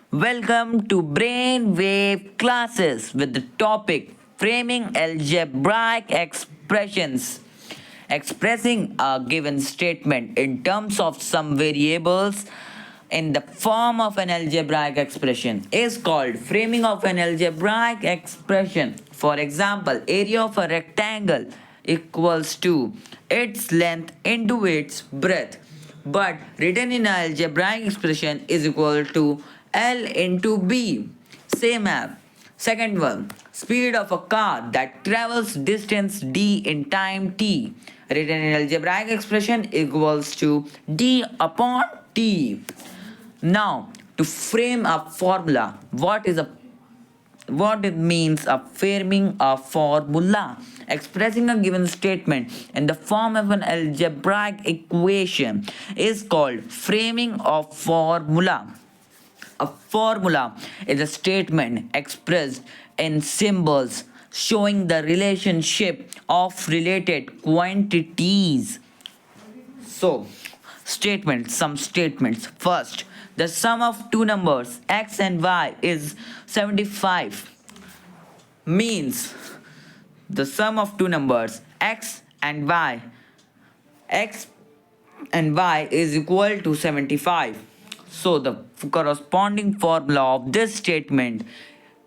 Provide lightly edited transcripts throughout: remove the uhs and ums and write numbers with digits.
Welcome to Brainwave Classes with the topic Framing Algebraic Expressions. Expressing a given statement in terms of some variables in the form of an algebraic expression is called framing of an algebraic expression. For example, area of a rectangle equals to its length into its breadth, but written in an algebraic expression is equal to L into B. Same app. Second one, speed of a car that travels distance d in time t, written in algebraic expression equals to d upon t. Now, to frame a formula, what it means of framing a formula, expressing a given statement in the form of an algebraic equation is called framing of formula. A formula is a statement expressed in symbols showing the relationship of related quantities. So, some statements. First, the sum of two numbers x and y is 75 means the sum of two numbers x and y is equal to 75. So the corresponding formula of this statement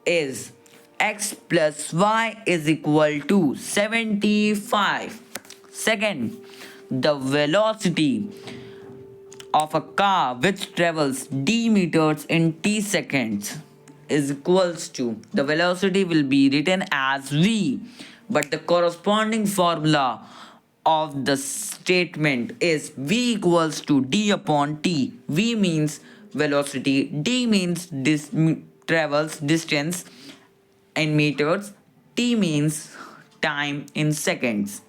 is x plus y is equal to 75. Second, the velocity of a car which travels d meters in t seconds is equals to, the velocity will be written as v, but the corresponding formula of the statement is v equals to d upon t. V means velocity, d means travels distance in meters, t means time in seconds.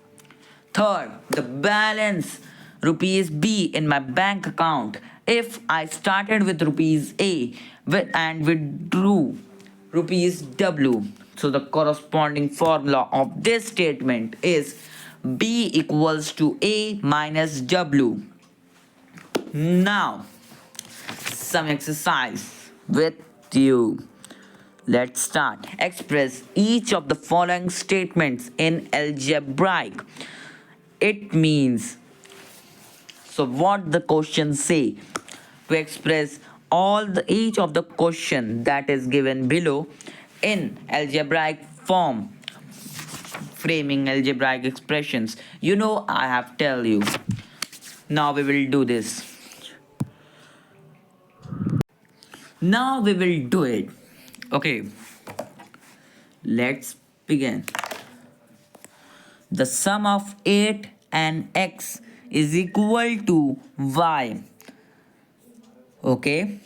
Third, the balance rupees B in my bank account. If I started with rupees A and withdrew rupees W, so the corresponding formula of this statement is B equals to A minus W. Now, some exercise with you. Let's start. Express each of the following statements in algebraic. It means, so what the question say, to express each of the question that is given below in algebraic form, framing algebraic expressions. I have tell you. Now we will do this. Now we will do it. Okay, let's begin. The sum of 8 and x is equal to y. Okay.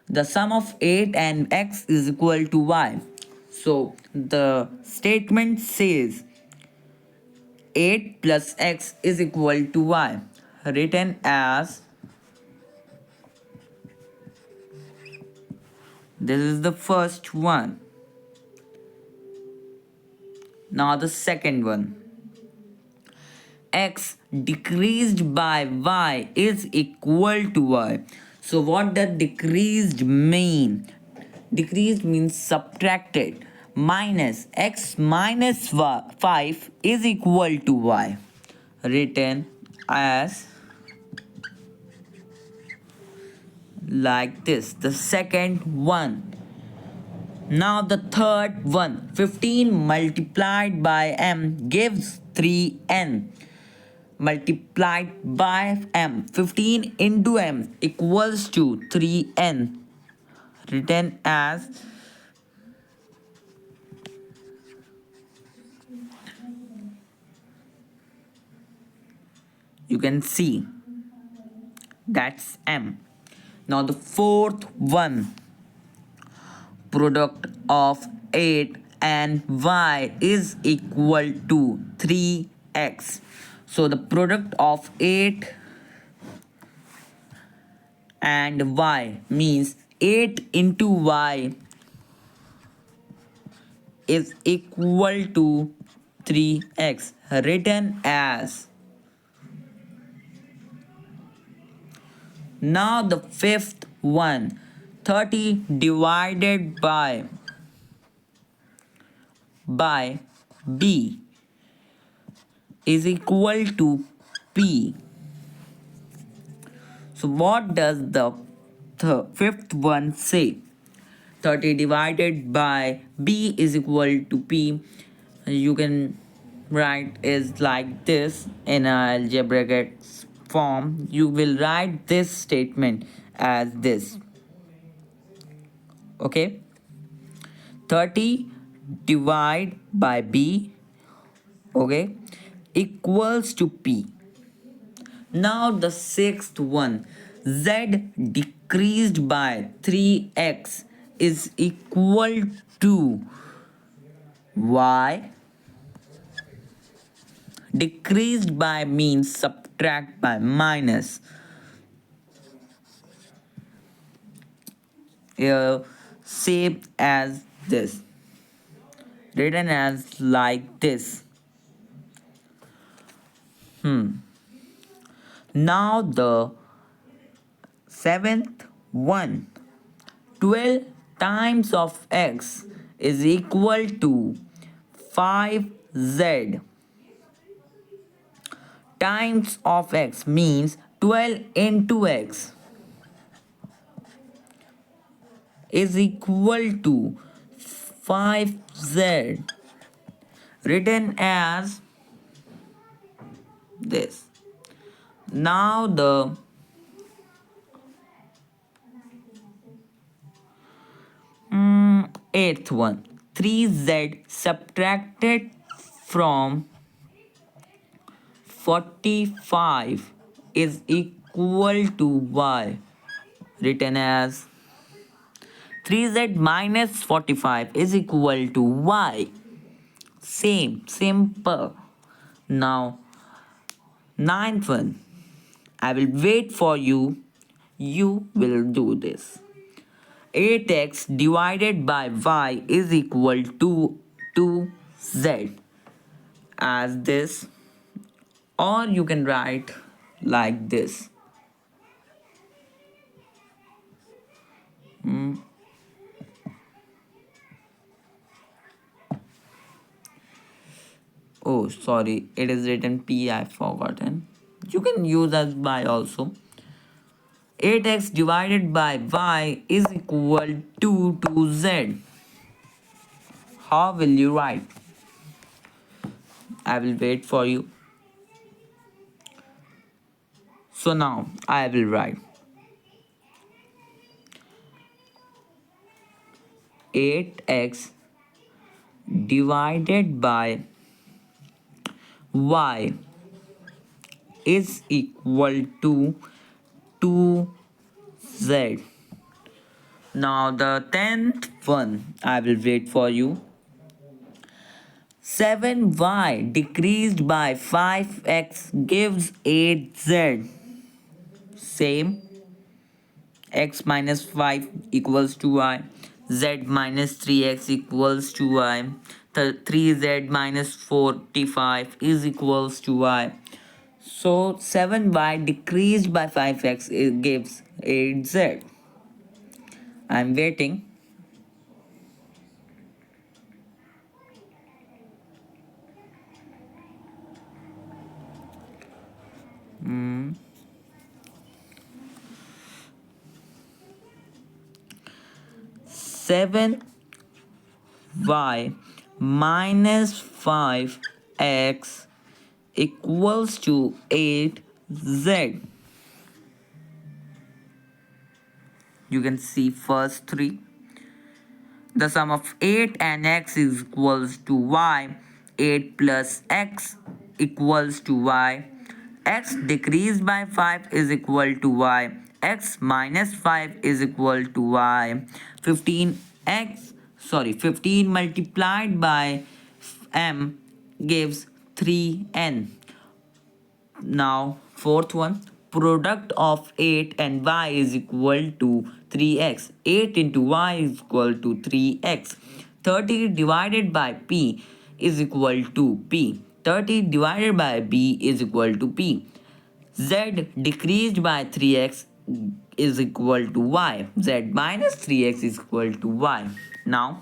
The sum of 8 and x is equal to y. So the statement says 8 plus x is equal to y, written as, this is the first one. Now the second one. X decreased by y is equal to y. So what does decreased mean? Decreased means subtracted. Minus x minus 5 is equal to y. Written as like this. The second one. Now the third one. 15 multiplied by m gives 3n. Multiplied by m. 15 into m equals to 3n. Written as, you can see, that's m. Now the fourth one. Product of 8 and y is equal to 3x. So the product of 8 and y means 8 into y is equal to 3x, written as, Now the fifth one, 30 divided by b is equal to p. So what does the fifth one say? 30 divided by b is equal to p. You can write is like this in a algebraic form. You will write this statement as this. Okay, 30 divide by b, okay, equals to p. Now the sixth one, z decreased by 3x is equal to y. Decreased by means subtract by minus. Same as this, written as like this. Now the seventh one, 12 times of x is equal to 5z times of x means 12 into x is equal to 5z, written as this. Now the eighth one, 3z subtracted from 45 is equal to y, written as 3z minus 45 is equal to y. Same, simple. Now, ninth one, I will wait for you. You will do this. 8x divided by y is equal to 2z, as this, or you can write like this. Oh, sorry, it is written p, I forgotten. You can use as y also. 8x divided by y is equal to 2z. How will you write? I will wait for you. So now I will write 8x divided by y is equal to 2z. Now the 10th one, I will wait for you. 7y decreased by 5x gives 8z. Same. X minus 5 equals to y. Z minus 3x equals to y. 3z minus 45 is equals to y. So 7y decreased by 5x it gives 8z. I'm waiting. Seven y minus 5x equals to 8z. You can see first three. The sum of 8 and x is equals to y. 8 plus x equals to y. X decreased by 5 is equal to y. X minus 5 is equal to y. 15 multiplied by m gives 3n. Now fourth one, product of 8 and y is equal to 3x. 8 into y is equal to 3x. 30 divided by p is equal to p. 30 divided by b is equal to p. Z decreased by 3x is equal to y. Z minus 3x is equal to y. Now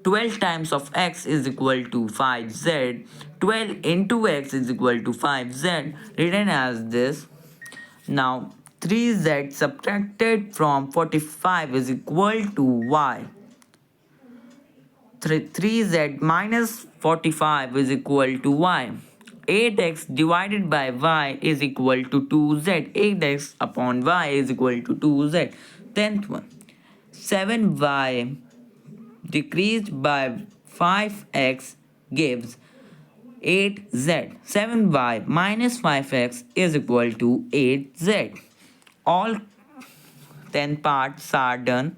12 times of x is equal to 5z. 12 into x is equal to 5z, written as this. Now 3z subtracted from 45 is equal to y. 3z minus 45 is equal to y. 8x divided by y is equal to 2z. 8x upon y is equal to 2z. 10th one. 7y decreased by 5x gives 8z. 7y minus 5x is equal to 8z. All 10 parts are done.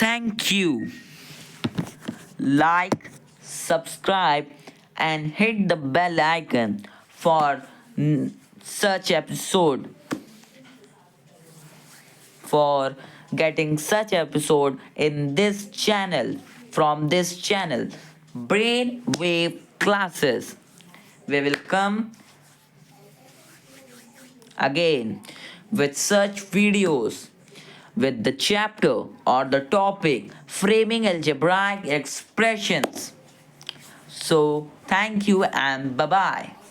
Thank you. Like, subscribe, and hit the bell icon for such episode, for getting such episode in this channel, from this channel, Brainwave Classes. We will come again with such videos with the chapter or the topic framing algebraic expressions. So thank you and bye bye.